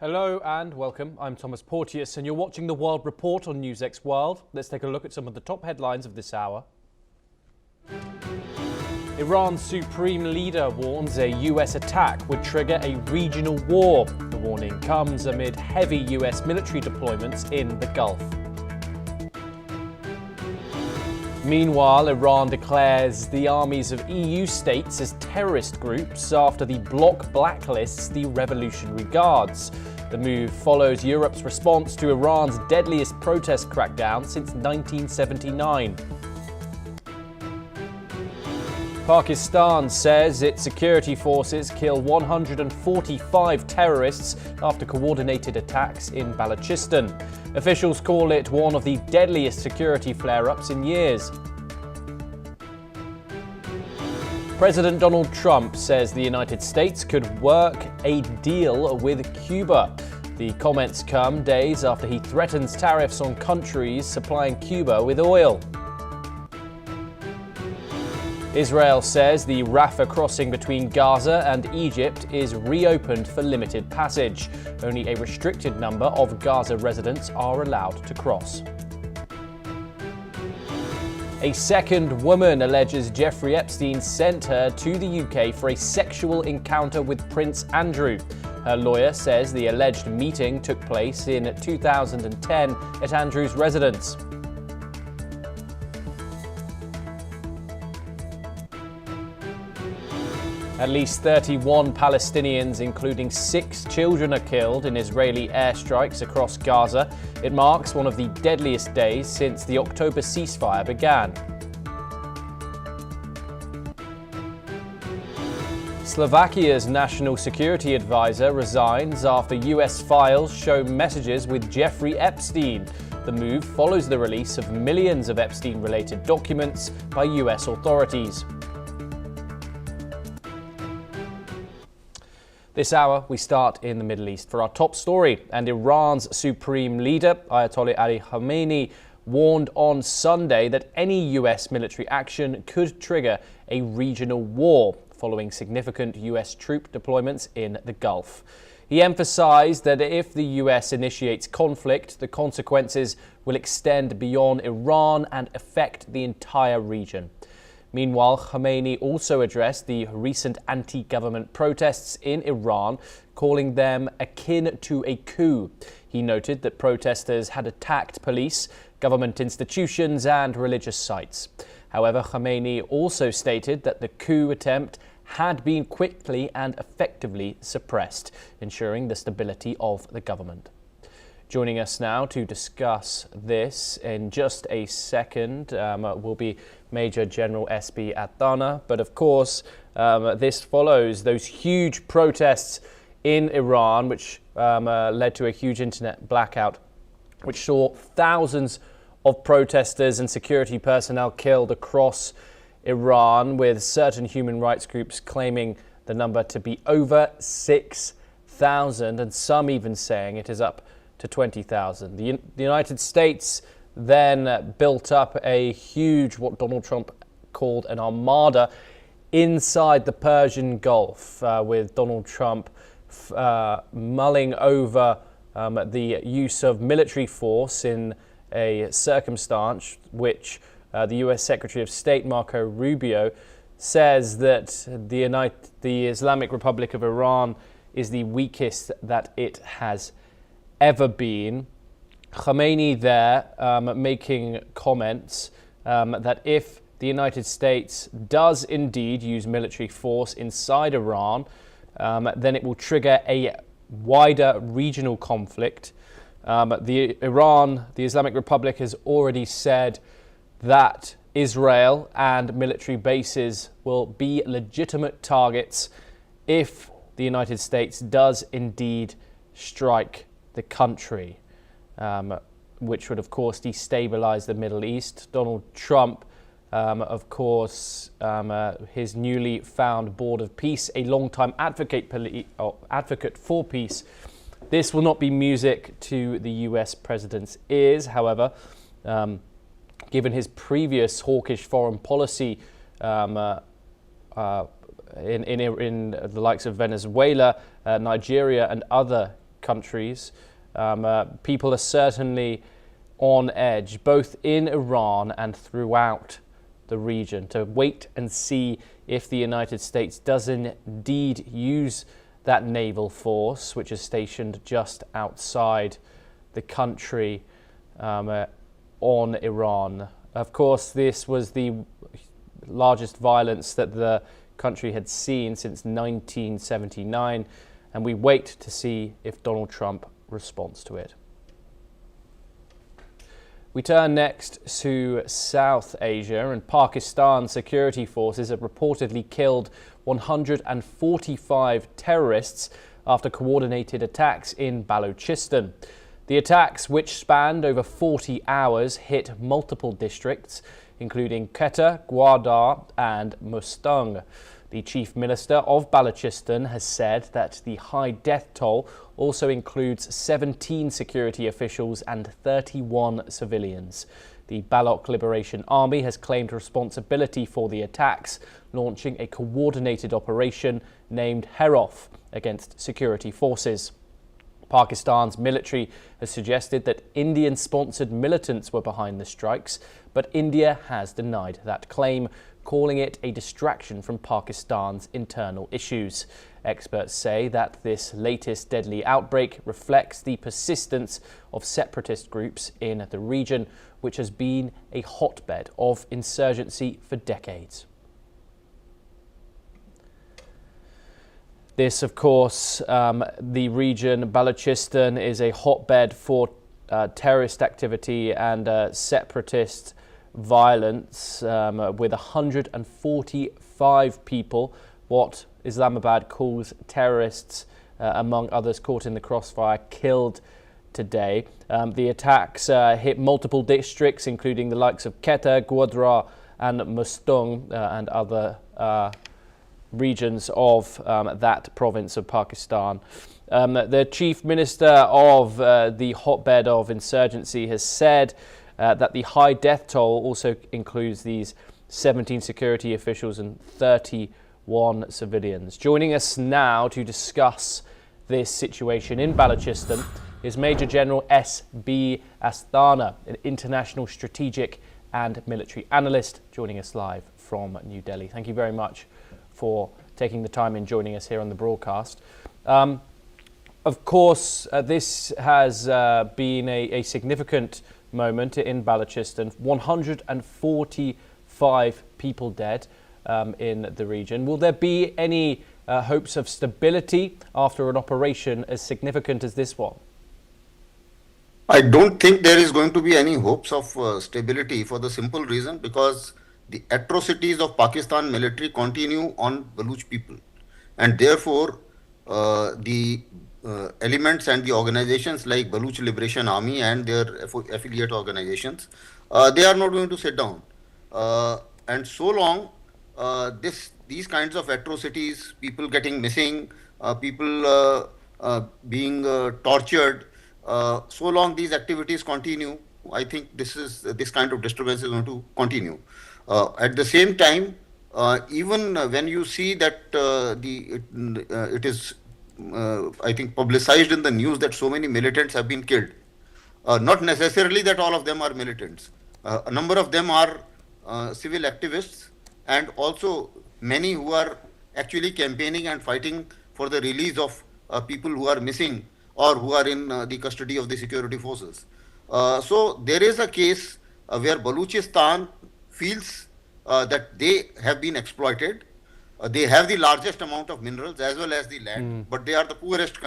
Hello and welcome. I'm Thomas Porteous and you're watching The World Report on NewsX World. Let's take a look at some of the top headlines of this hour. Iran's supreme leader warns a US attack would trigger a regional war. The warning comes amid heavy US military deployments in the Gulf. Meanwhile, Iran declares the armies of EU states as terrorist groups after the bloc blacklists the Revolutionary Guards. The move follows Europe's response to Iran's deadliest protest crackdown since 1979. Pakistan says its security forces killed 145 terrorists after coordinated attacks in Balochistan. Officials call it one of the deadliest security flare-ups in years. President Donald Trump says the United States could work a deal with Cuba. The comments come days after he threatens tariffs on countries supplying Cuba with oil. Israel says the Rafah crossing between Gaza and Egypt is reopened for limited passage. Only a restricted number of Gaza residents are allowed to cross. A second woman alleges Jeffrey Epstein sent her to the UK for a sexual encounter with Prince Andrew. Her lawyer says the alleged meeting took place in 2010 at Andrew's residence. At least 31 Palestinians, including 6 children, are killed in Israeli airstrikes across Gaza. It marks one of the deadliest days since the October ceasefire began. Slovakia's national security advisor resigns after US files show messages with Jeffrey Epstein. The move follows the release of millions of Epstein-related documents by US authorities. This hour, we start in the Middle East for our top story. And Iran's supreme leader, Ayatollah Ali Khamenei, warned on Sunday that any US military action could trigger a regional war following significant US troop deployments in the Gulf. He emphasized that if the US initiates conflict, the consequences will extend beyond Iran and affect the entire region. Meanwhile, Khamenei also addressed the recent anti-government protests in Iran, calling them akin to a coup. He noted that protesters had attacked police, government institutions and religious sites. However, Khamenei also stated that the coup attempt had been quickly and effectively suppressed, ensuring the stability of the government. Joining us now to discuss this in just a second will be Major General S.B. Adana. But of course, this follows those huge protests in Iran, which led to a huge internet blackout, which saw thousands of protesters and security personnel killed across Iran, with certain human rights groups claiming the number to be over 6,000, and some even saying it is up to 20,000. The United States then built up a huge, what Donald Trump called an armada inside the Persian Gulf, with Donald Trump mulling over the use of military force in a circumstance which the US Secretary of State Marco Rubio says that the Islamic Republic of Iran is the weakest that it has ever been. Khamenei there making comments that if the United States does indeed use military force inside Iran, then it will trigger a wider regional conflict. The Islamic Republic has already said that Israel and military bases will be legitimate targets if the United States does indeed strike the country, which would of course destabilize the Middle East. Donald Trump, of course, his newly found Board of Peace, a long-time advocate for peace. This will not be music to the US president's ears, however, given his previous hawkish foreign policy in the likes of Venezuela, Nigeria and other countries. People are certainly on edge, both in Iran and throughout the region, to wait and see if the United States does indeed use that naval force, which is stationed just outside the country on Iran. Of course, this was the largest violence that the country had seen since 1979, and we wait to see if Donald Trump responds to it. We turn next to South Asia, and Pakistan security forces have reportedly killed 145 terrorists after coordinated attacks in Balochistan. The attacks, which spanned over 40 hours, hit multiple districts, including Quetta, Gwadar and Mustung. The chief minister of Balochistan has said that the high death toll also includes 17 security officials and 31 civilians. The Baloch Liberation Army has claimed responsibility for the attacks, launching a coordinated operation named Heroth against security forces. Pakistan's military has suggested that Indian-sponsored militants were behind the strikes, but India has denied that claim, calling it a distraction from Pakistan's internal issues. Experts say that this latest deadly outbreak reflects the persistence of separatist groups in the region, which has been a hotbed of insurgency for decades. This, of course, the region, Balochistan, is a hotbed for terrorist activity and separatist violence, with 145 people, what Islamabad calls terrorists, among others caught in the crossfire, killed today. The attacks hit multiple districts, including the likes of Quetta, Gwadar and Mustung, and other regions of that province of Pakistan. The chief minister of the hotbed of insurgency has said that the high death toll also includes these 17 security officials and 31 civilians. Joining us now to discuss this situation in Balochistan is Major General S.B. Asthana, an international strategic and military analyst, joining us live from New Delhi. Thank you very much for taking the time and joining us here on the broadcast. Of course, this has been a significant moment in Balochistan. 145 people dead in the region. Will there be any hopes of stability after an operation as significant as this one? I don't think there is going to be any hopes of stability, for the simple reason because the atrocities of Pakistan military continue on Baluch people, and therefore the elements and the organizations like Baluch Liberation Army and their affiliate organizations, they are not going to sit down. And so long these kinds of atrocities, people getting missing, people being tortured, so long these activities continue, I think this kind of disturbance is going to continue. At the same time, even when you see that it is, I think, publicized in the news that so many militants have been killed, not necessarily that all of them are militants. A number of them are civil activists, and also many who are actually campaigning and fighting for the release of people who are missing or who are in the custody of the security forces. So there is a case where Balochistan feels that they have been exploited. They have the largest amount of minerals as well as the land, but they are the poorest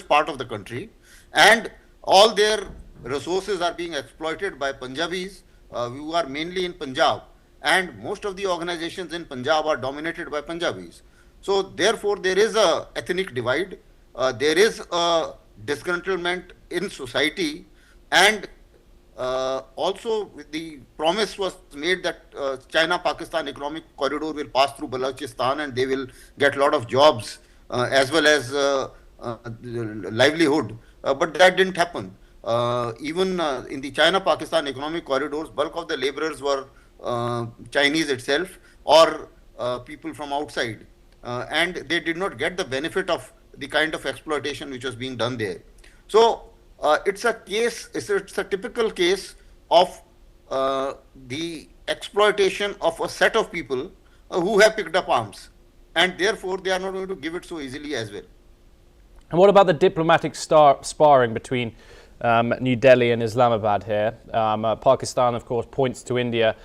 part of the country, and all their resources are being exploited by Punjabis who are mainly in Punjab, and most of the organizations in Punjab are dominated by Punjabis. So therefore there is a ethnic divide, there is a disgruntlement in society, and also the promise was made that China-Pakistan economic corridor will pass through Balochistan and they will get a lot of jobs as well as livelihood, but that didn't happen. Even in the China-Pakistan economic corridors, bulk of the laborers were Chinese itself or people from outside, and they did not get the benefit of the kind of exploitation which was being done there. So it's a case, it's a typical case of the exploitation of a set of people who have picked up arms, and therefore they are not going to give it so easily as well. And what about the diplomatic sparring between New Delhi and Islamabad here? Pakistan, of course, points to India,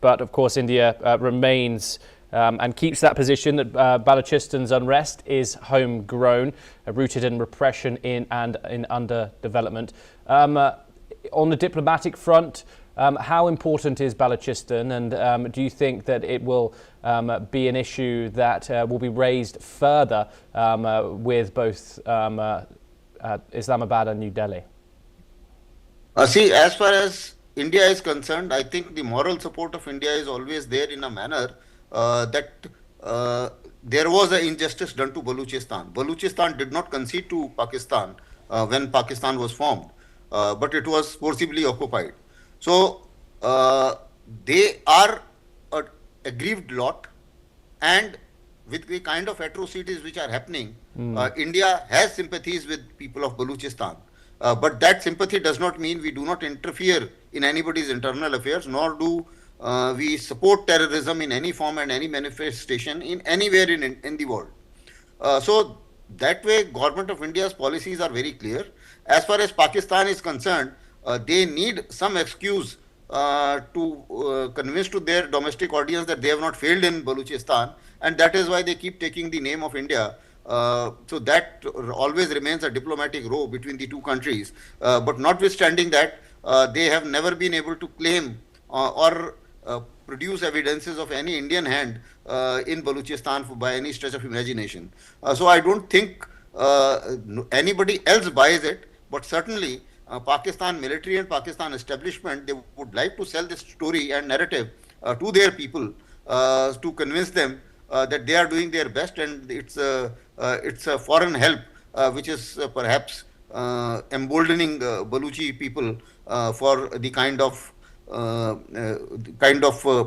but of course India remains and keeps that position that Balochistan's unrest is homegrown, rooted in repression and in underdevelopment. On the diplomatic front, how important is Balochistan, and do you think that it will be an issue that will be raised further with both Islamabad and New Delhi? See, as far as India is concerned, I think the moral support of India is always there in a manner that there was an injustice done to Balochistan. Balochistan did not concede to Pakistan when Pakistan was formed, but it was forcibly occupied. So they are an aggrieved lot, and with the kind of atrocities which are happening, India has sympathies with people of Balochistan. But that sympathy does not mean we do not interfere in anybody's internal affairs, nor do we support terrorism in any form and any manifestation in anywhere in the world. So that way, Government of India's policies are very clear. As far as Pakistan is concerned, they need some excuse to convince to their domestic audience that they have not failed in Balochistan, and that is why they keep taking the name of India. So that always remains a diplomatic row between the two countries. But notwithstanding that, they have never been able to claim or produce evidences of any Indian hand in Balochistan by any stretch of imagination. So I don't think anybody else buys it, but certainly Pakistan military and Pakistan establishment, they would like to sell this story and narrative to their people to convince them that they are doing their best, and it's a foreign help which is perhaps emboldening Baluchi people for the kind of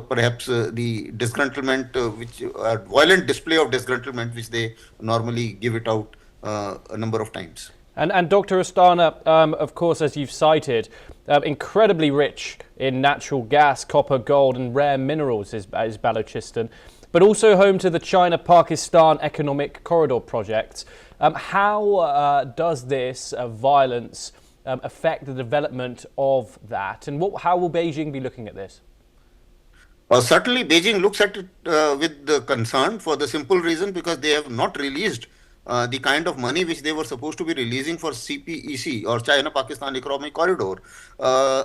perhaps the disgruntlement, which violent display of disgruntlement which they normally give it out a number of times. And Dr. Astana, of course, as you've cited, incredibly rich in natural gas, copper, gold and rare minerals is Balochistan, but also home to the China-Pakistan Economic Corridor project. How does this violence affect the development of that, and how will Beijing be looking at this? Well, certainly Beijing looks at it with the concern, for the simple reason because they have not released the kind of money which they were supposed to be releasing for CPEC or China-Pakistan Economic Corridor,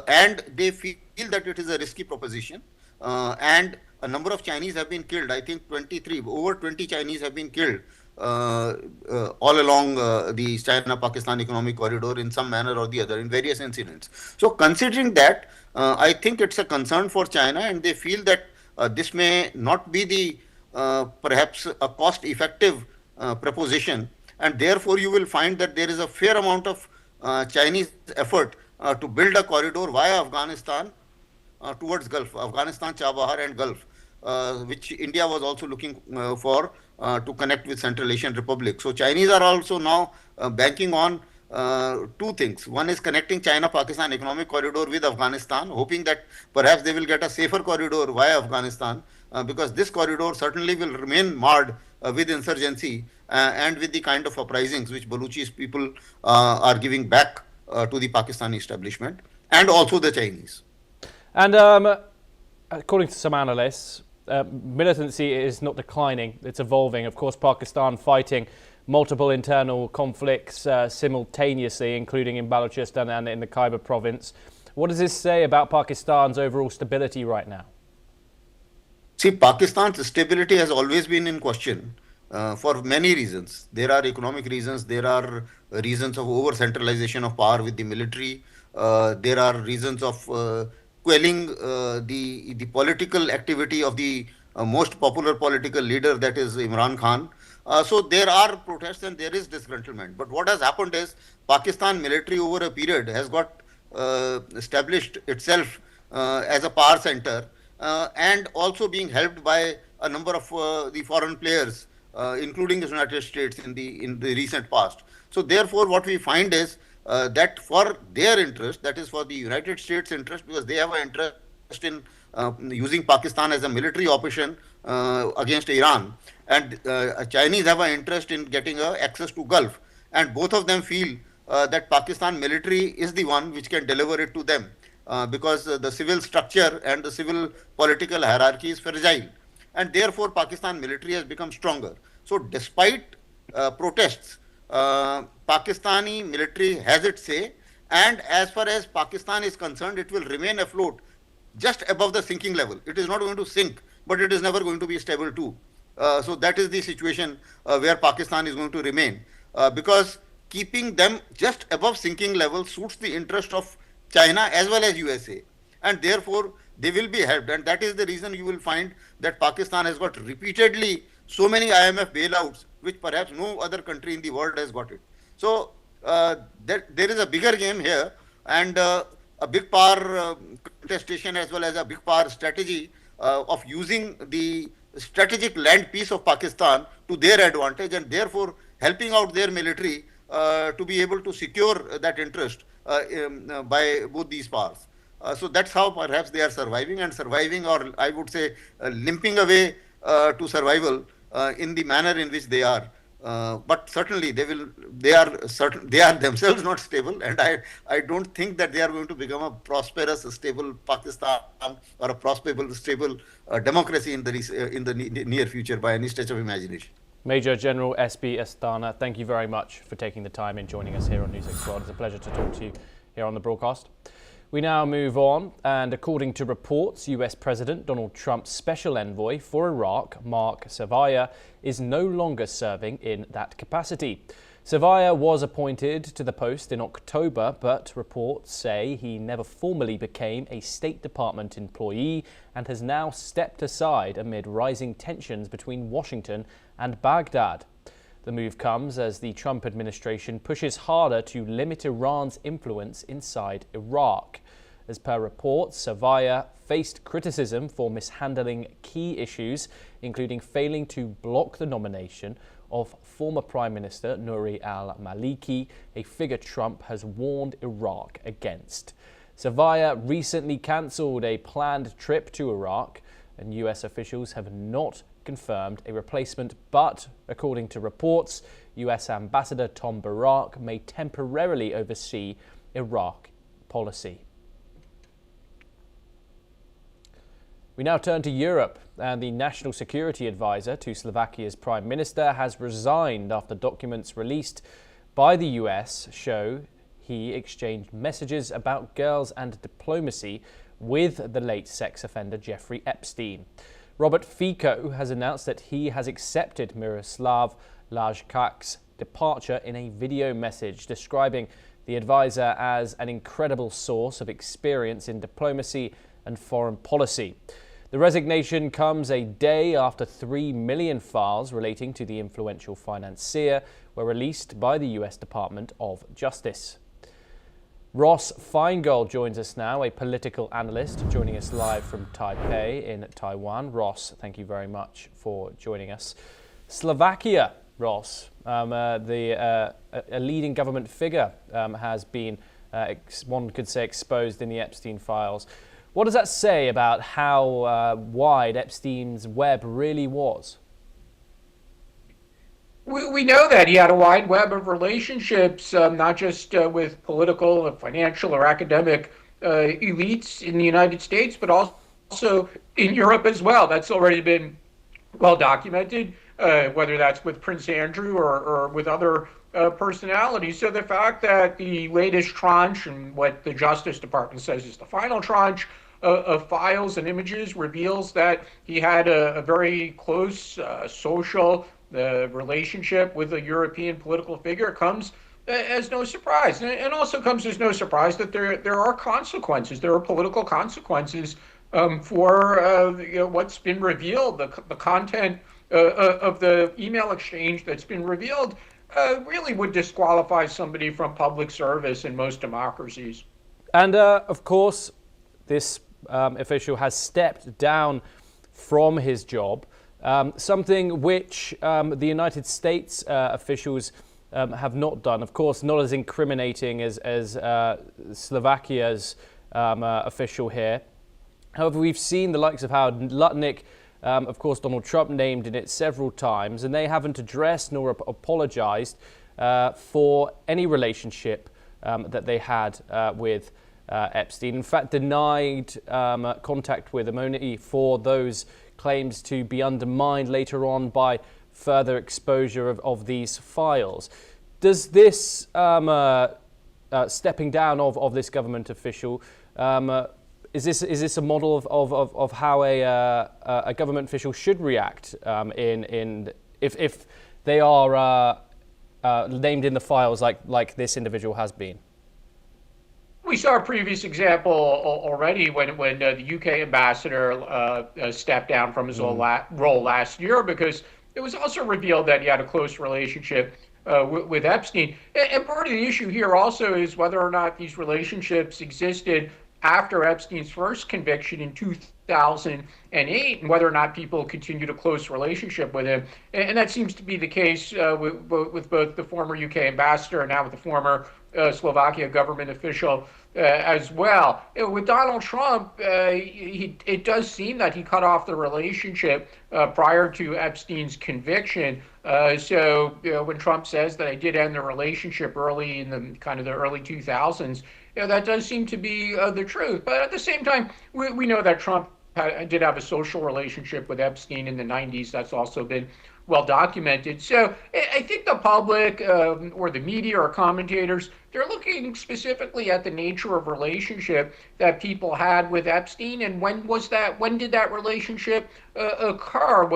and they feel that it is a risky proposition, and a number of Chinese have been killed. I think over 20 Chinese have been killed all along the China-Pakistan Economic Corridor in some manner or the other in various incidents. So considering that, I think it's a concern for China, and they feel that this may not be the perhaps a cost-effective proposition, and therefore you will find that there is a fair amount of Chinese effort to build a corridor via Afghanistan towards Gulf, Afghanistan, Chabahar and Gulf, which India was also looking for to connect with Central Asian Republic. So Chinese are also now banking on two things. One is connecting China-Pakistan Economic Corridor with Afghanistan, hoping that perhaps they will get a safer corridor via Afghanistan, because this corridor certainly will remain marred with insurgency and with the kind of uprisings which Baluchis people are giving back to the Pakistani establishment and also the Chinese. And according to some analysts, militancy is not declining, it's evolving. Of course, Pakistan fighting multiple internal conflicts simultaneously, including in Balochistan and in the Khyber province. What does this say about Pakistan's overall stability right now? See, Pakistan's stability has always been in question for many reasons. There are economic reasons, there are reasons of over-centralization of power with the military, there are reasons of quelling the political activity of the most popular political leader, that is Imran Khan. So there are protests and there is disgruntlement. But what has happened is Pakistan military over a period has got established itself as a power center and also being helped by a number of the foreign players including the United States in the recent past. So therefore, what we find is that for their interest, that is for the United States interest, because they have an interest in using Pakistan as a military operation against Iran, and Chinese have an interest in getting access to Gulf, and both of them feel that Pakistan military is the one which can deliver it to them, because the civil structure and the civil political hierarchy is fragile, and therefore Pakistan military has become stronger. So despite protests, Pakistani military has its say, and as far as Pakistan is concerned, it will remain afloat just above the sinking level. It is not going to sink, but it is never going to be stable too. So that is the situation where Pakistan is going to remain, because keeping them just above sinking level suits the interest of China as well as USA, and therefore they will be helped. And that is the reason you will find that Pakistan has got repeatedly so many IMF bailouts, which perhaps no other country in the world has got it. So there is a bigger game here, and a big power contestation as well as a big power strategy of using the strategic land piece of Pakistan to their advantage, and therefore helping out their military to be able to secure that interest by both these powers. So that's how perhaps they are surviving, or I would say limping away to survival in the manner in which they are. But certainly they are themselves not stable, and I don't think that they are going to become a prosperous, stable Pakistan or a prosperous, stable democracy in the near future by any stretch of imagination. Major General S.B. Astana, thank you very much for taking the time and joining us here on NewsX World. It's a pleasure to talk to you here on the broadcast. We now move on, and according to reports, US President Donald Trump's special envoy for Iraq, Mark Savaya, is no longer serving in that capacity. Savaya was appointed to the post in October, but reports say he never formally became a State Department employee and has now stepped aside amid rising tensions between Washington and Baghdad. The move comes as the Trump administration pushes harder to limit Iran's influence inside Iraq. As per reports, Savaya faced criticism for mishandling key issues, including failing to block the nomination of former Prime Minister Nouri al-Maliki, a figure Trump has warned Iraq against. Savaya recently cancelled a planned trip to Iraq, and US officials have not confirmed a replacement, but according to reports, US Ambassador Tom Barak may temporarily oversee Iraq policy. We now turn to Europe, and the National Security Advisor to Slovakia's Prime Minister has resigned after documents released by the US show he exchanged messages about girls and diplomacy with the late sex offender Jeffrey Epstein. Robert Fico has announced that he has accepted Miroslav Lajcak's departure in a video message describing the advisor as an incredible source of experience in diplomacy and foreign policy. The resignation comes a day after 3 million files relating to the influential financier were released by the US Department of Justice. Ross Feingold joins us now, a political analyst, joining us live from Taipei in Taiwan. Ross, thank you very much for joining us. Slovakia, Ross, a leading government figure, has been, one could say, exposed in the Epstein files. What does that say about how wide Epstein's web really was? We know that he had a wide web of relationships, not just with political, financial, or academic elites in the United States, but also in Europe as well. That's already been well documented, whether that's with Prince Andrew or with other personalities. So the fact that the latest tranche, and what the Justice Department says is the final tranche of files and images, reveals that he had a very close social relationship with a European political figure, comes as no surprise. And also comes as no surprise that there are consequences. There are political consequences for what's been revealed. The content of the email exchange that's been revealed really would disqualify somebody from public service in most democracies. And of course, this official has stepped down from his job. something which the United States officials have not done. Of course, not as incriminating as Slovakia's official here. However, we've seen the likes of Howard Lutnick, of course, Donald Trump named in it several times, and they haven't addressed nor apologized for any relationship that they had with Epstein. In fact, denied contact with him only for those claims to be undermined later on by further exposure of these files. Does this stepping down of this government official, is this a model of how a government official should react if they are named in the files like this individual has been? We saw a previous example already when the UK ambassador stepped down from his role last year, because it was also revealed that he had a close relationship with Epstein. And part of the issue here also is whether or not these relationships existed after Epstein's first conviction in 2008, and whether or not people continued a close relationship with him. And that seems to be the case with both the former UK ambassador and now with the former Slovakia government official as well. With Donald Trump, it does seem that he cut off the relationship prior to Epstein's conviction. So when Trump says that I did end the relationship early in the early 2000s, that does seem to be the truth. But at the same time, we know that Trump did have a social relationship with Epstein in the 90s. That's also been well documented. So I think the public or the media or commentators, they're looking specifically at the nature of relationship that people had with Epstein, and when did that relationship occur?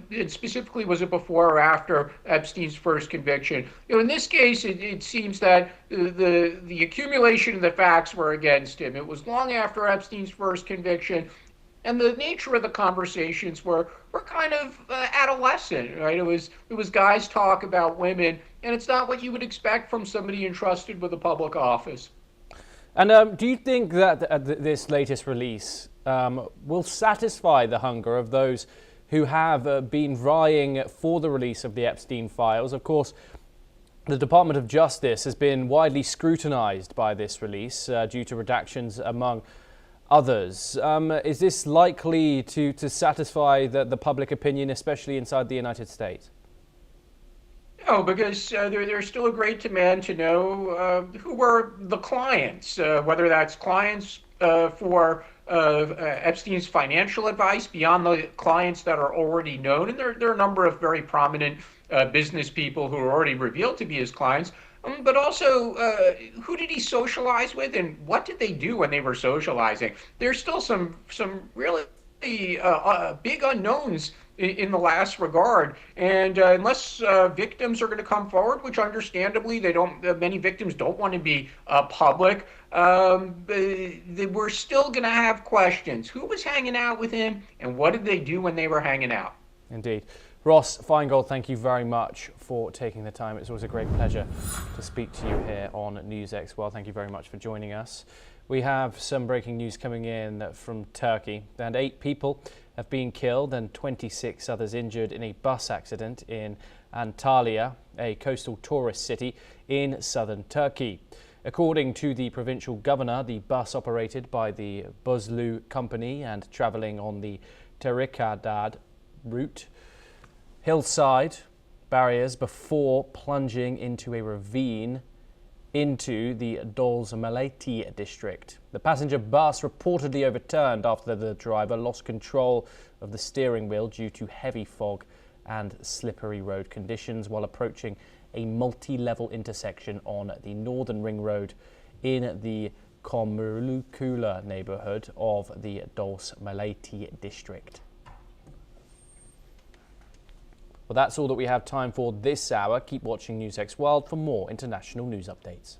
It specifically, was it before or after Epstein's first conviction? In this case, it seems that the accumulation of the facts were against him. It was long after Epstein's first conviction. And the nature of the conversations were kind of adolescent, right? It was guys talk about women, and it's not what you would expect from somebody entrusted with a public office. And do you think that this latest release will satisfy the hunger of those who have been vying for the release of the Epstein files? Of course, the Department of Justice has been widely scrutinized by this release due to redactions among others. Is this likely to satisfy the public opinion, especially inside the United States? No, because there's still a great demand to know who were the clients, whether that's clients for Epstein's financial advice beyond the clients that are already known. And there are a number of very prominent business people who are already revealed to be his clients. But also, who did he socialize with, and what did they do when they were socializing? There's still some really big unknowns in the last regard, and unless victims are going to come forward, which understandably many victims don't want to be public, we're still going to have questions. Who was hanging out with him, and what did they do when they were hanging out? Indeed. Ross Feingold, thank you very much for taking the time. It's always a great pleasure to speak to you here on NewsX. Well, thank you very much for joining us. We have some breaking news coming in from Turkey, and 8 people have been killed and 26 others injured in a bus accident in Antalya, a coastal tourist city in southern Turkey. According to the provincial governor, the bus operated by the Buzlu company and travelling on the Terikadad route hillside barriers before plunging into a ravine into the Dolzmaleti district. The passenger bus reportedly overturned after the driver lost control of the steering wheel due to heavy fog and slippery road conditions while approaching a multi-level intersection on the Northern Ring Road in the Komurlukula neighbourhood of the Dolzmaleti district. Well, that's all that we have time for this hour. Keep watching NewsX World for more international news updates.